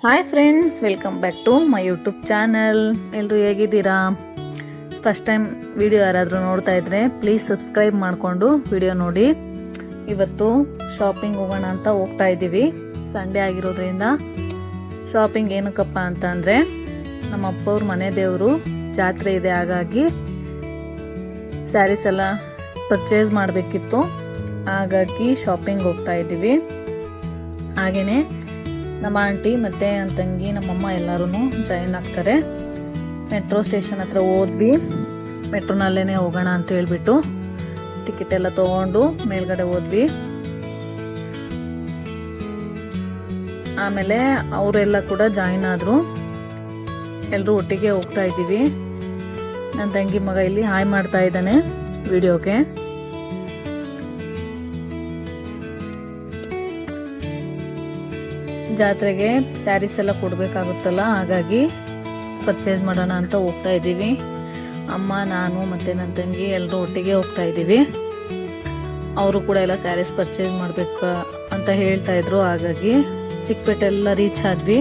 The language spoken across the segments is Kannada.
Hi friends, welcome back to my YouTube channel. ಎಲ್ಲರೂ ಹೇಗಿದ್ದೀರಾ? ಫಸ್ಟ್ ಟೈಮ್ ವಿಡಿಯೋ ಯಾರಾದರೂ ನೋಡ್ತಾ ಇದ್ರೆ ಪ್ಲೀಸ್ ಸಬ್ಸ್ಕ್ರೈಬ್ ಮಾಡಿಕೊಂಡು ವಿಡಿಯೋ ನೋಡಿ. ಇವತ್ತು ಶಾಪಿಂಗ್ ಹೋಗೋಣ ಅಂತ ಹೋಗ್ತಾ ಇದ್ದೀವಿ. ಸಂಡೇ ಆಗಿರೋದ್ರಿಂದ ಶಾಪಿಂಗ್ ಏನಕ್ಕಪ್ಪ ಅಂತಂದರೆ ನಮ್ಮ ಅಪ್ಪವ್ರ ಮನೆ ದೇವರು ಜಾತ್ರೆ ಇದೆ, ಹಾಗಾಗಿ ಸ್ಯಾರೀಸ್ ಎಲ್ಲ ಪರ್ಚೇಸ್ ಮಾಡಬೇಕಿತ್ತು. ಹಾಗಾಗಿ ಶಾಪಿಂಗ್ ಹೋಗ್ತಾ ಇದ್ದೀವಿ. ಹಾಗೆಯೇ ನಮ್ಮ ಆಂಟಿ ಮತ್ತು ನನ್ನ ತಂಗಿ ನಮ್ಮಮ್ಮ ಎಲ್ಲರೂ ಜಾಯಿನ್ ಆಗ್ತಾರೆ. ಮೆಟ್ರೋ ಸ್ಟೇಷನ್ ಹತ್ರ ಹೋದ್ವಿ. ಮೆಟ್ರೋನಲ್ಲೇ ಹೋಗೋಣ ಅಂತ ಹೇಳ್ಬಿಟ್ಟು ಟಿಕೆಟ್ ಎಲ್ಲ ತೊಗೊಂಡು ಮೇಲ್ಗಡೆ ಹೋದ್ವಿ. ಆಮೇಲೆ ಅವರೆಲ್ಲ ಕೂಡ ಜಾಯಿನ್ ಆದರು. ಎಲ್ಲರೂ ಒಟ್ಟಿಗೆ ಹೋಗ್ತಾ ಇದ್ದೀವಿ. ನನ್ನ ತಂಗಿ ಮಗ ಇಲ್ಲಿ ಹಾಯ್ ಮಾಡ್ತಾ ಇದ್ದಾನೆ ವಿಡಿಯೋಗೆ. ಜಾತ್ರೆಗೆ ಸ್ಯಾರೀಸ್ ಎಲ್ಲ ಕೊಡಬೇಕಾಗುತ್ತಲ್ಲ, ಹಾಗಾಗಿ ಪರ್ಚೇಸ್ ಮಾಡೋಣ ಅಂತ ಹೋಗ್ತಾ ಇದ್ದೀವಿ. ಅಮ್ಮ, ನಾನು ಮತ್ತು ನನ್ನ ತಂಗಿ ಎಲ್ಲರೂ ಒಟ್ಟಿಗೆ ಹೋಗ್ತಾ ಇದ್ದೀವಿ. ಅವರು ಕೂಡ ಎಲ್ಲ ಸ್ಯಾರೀಸ್ ಪರ್ಚೇಸ್ ಮಾಡಬೇಕು ಅಂತ ಹೇಳ್ತಾ ಇದ್ರು. ಹಾಗಾಗಿ ಚಿಕ್ಕಪೇಟೆ ಎಲ್ಲ ರೀಚ್ ಆದ್ವಿ.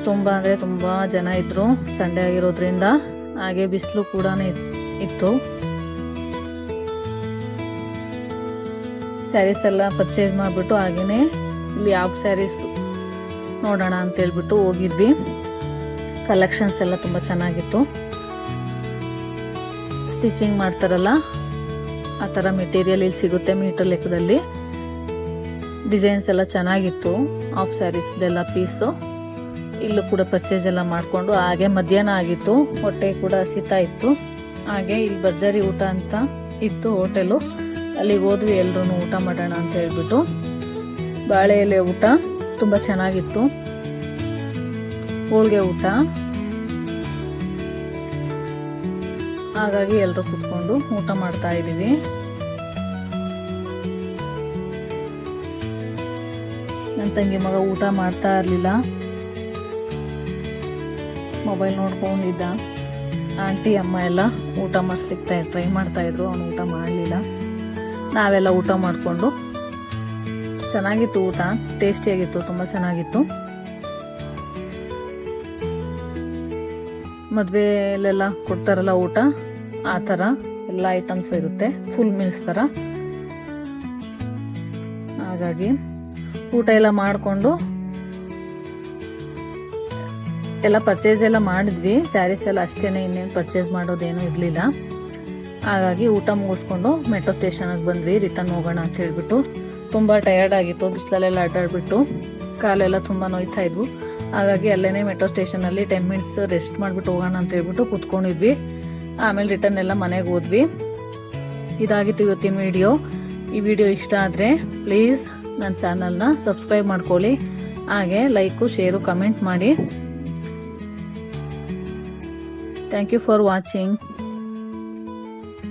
ತುಂಬ ಅಂದರೆ ತುಂಬ ಜನ ಇದ್ದರು ಸಂಡೇ ಆಗಿರೋದ್ರಿಂದ. ಹಾಗೆ ಬಿಸಿಲು ಕೂಡ ಇತ್ತು. ಸ್ಯಾರೀಸ್ ಎಲ್ಲ ಪರ್ಚೇಸ್ ಮಾಡಿಬಿಟ್ಟು ಹಾಗೆಯೇ ಇಲ್ಲಿ ಯಾವ ಸ್ಯಾರೀಸ್ ನೋಡೋಣ ಅಂತ ಹೇಳ್ಬಿಟ್ಟು ಹೋಗಿದ್ವಿ. ಕಲೆಕ್ಷನ್ಸ್ ಎಲ್ಲ ತುಂಬ ಚೆನ್ನಾಗಿತ್ತು. ಸ್ಟಿಚಿಂಗ್ ಮಾಡ್ತಾರಲ್ಲ ಆ ಥರ ಮೆಟೀರಿಯಲ್ ಇಲ್ಲಿ ಸಿಗುತ್ತೆ ಮೀಟರ್ ಲೆಕ್ಕದಲ್ಲಿ. ಡಿಸೈನ್ಸ್ ಎಲ್ಲ ಚೆನ್ನಾಗಿತ್ತು. ಹಾಫ್ ಸ್ಯಾರೀಸ್ದೆಲ್ಲ ಪೀಸು. ಇಲ್ಲೂ ಕೂಡ ಪರ್ಚೇಸ್ ಎಲ್ಲ ಮಾಡಿಕೊಂಡು ಹಾಗೆ ಮಧ್ಯಾಹ್ನ ಆಗಿತ್ತು, ಹೊಟ್ಟೆ ಕೂಡ ಹಸಿತಾ ಇತ್ತು. ಹಾಗೆ ಇಲ್ಲಿ ಭರ್ಜರಿ ಊಟ ಅಂತ ಇತ್ತು ಹೋಟೆಲು. ಅಲ್ಲಿಗೆ ಹೋದ್ವಿ, ಎಲ್ಲರೂ ಊಟ ಮಾಡೋಣ ಅಂತ ಹೇಳ್ಬಿಟ್ಟು. ಬಾಳೆ ಎಲೆ ಊಟ ತುಂಬ ಚೆನ್ನಾಗಿತ್ತು. ಹೋಳಿಗೆ ಊಟ. ಹಾಗಾಗಿ ಎಲ್ಲರೂ ಕುತ್ಕೊಂಡು ಊಟ ಮಾಡ್ತಾ ಇದ್ದೀವಿ. ನನ್ನ ತಂಗಿ ಮಗ ಊಟ ಮಾಡ್ತಾ ಇರಲಿಲ್ಲ, ಮೊಬೈಲ್ ನೋಡ್ಕೊಂಡಿದ್ದ. ಆಂಟಿ ಅಮ್ಮ ಎಲ್ಲ ಊಟ ಮಾಡಿಸ್ಲಿಕ್ಕೆ ಟ್ರೈ ಮಾಡ್ತಾ ಇದ್ರು, ಅವನು ಊಟ ಮಾಡಲಿಲ್ಲ. ನಾವೆಲ್ಲ ಊಟ ಮಾಡಿಕೊಂಡು ಚೆನ್ನಾಗಿತ್ತು. ಊಟ ಟೇಸ್ಟಿಯಾಗಿತ್ತು, ತುಂಬ ಚೆನ್ನಾಗಿತ್ತು. ಮದುವೆಲೆಲ್ಲ ಕೊಡ್ತಾರಲ್ಲ ಊಟ, ಆ ಥರ ಎಲ್ಲ ಐಟಮ್ಸು ಇರುತ್ತೆ, ಫುಲ್ ಮೀಲ್ಸ್ ಥರ. ಹಾಗಾಗಿ ಊಟ ಎಲ್ಲ ಮಾಡಿಕೊಂಡು ಎಲ್ಲ ಪರ್ಚೇಸ್ ಎಲ್ಲ ಮಾಡಿದ್ವಿ. ಸ್ಯಾರೀಸ್ ಎಲ್ಲ ಅಷ್ಟೇ, ಇನ್ನೇನು ಪರ್ಚೇಸ್ ಮಾಡೋದೇನೂ ಇರಲಿಲ್ಲ. ಹಾಗಾಗಿ ಊಟ ಮುಗಿಸ್ಕೊಂಡು ಮೆಟ್ರೋ ಸ್ಟೇಷನ್ಗೆ ಬಂದ್ವಿ. ರಿಟರ್ನ್ ಹೋಗೋಣ ಅಂತ ಹೇಳ್ಬಿಟ್ಟು. ತುಂಬ ಟಯರ್ಡ್ ಆಗಿತ್ತು, ಬಿಸಿಲಲ್ಲೆಲ್ಲ ಅಡ್ಡಾಡ್ಬಿಟ್ಟು ಕಾಲೆಲ್ಲ ತುಂಬ ನೋಯ್ತಾ ಇದ್ವು. ಹಾಗಾಗಿ ಅಲ್ಲೇ ಮೆಟ್ರೋ ಸ್ಟೇಷನಲ್ಲಿ 10 ಮಿನಿಟ್ಸ್ ರೆಸ್ಟ್ ಮಾಡಿಬಿಟ್ಟು ಹೋಗೋಣ ಅಂತ ಹೇಳ್ಬಿಟ್ಟು ಕೂತ್ಕೊಂಡಿದ್ವಿ. ಆಮೇಲೆ ರಿಟರ್ನ್ ಎಲ್ಲ ಮನೆಗೆ ಹೋದ್ವಿ. ಇದಾಗಿತ್ತು ಇವತ್ತಿನ ವಿಡಿಯೋ. ಈ ವಿಡಿಯೋ ಇಷ್ಟ ಆದರೆ ಪ್ಲೀಸ್ ನನ್ನ ಚಾನಲ್ನ ಸಬ್ಸ್ಕ್ರೈಬ್ ಮಾಡ್ಕೊಳ್ಳಿ. ಹಾಗೆ ಲೈಕು, ಶೇರು, ಕಮೆಂಟ್ ಮಾಡಿ. Thank you for watching.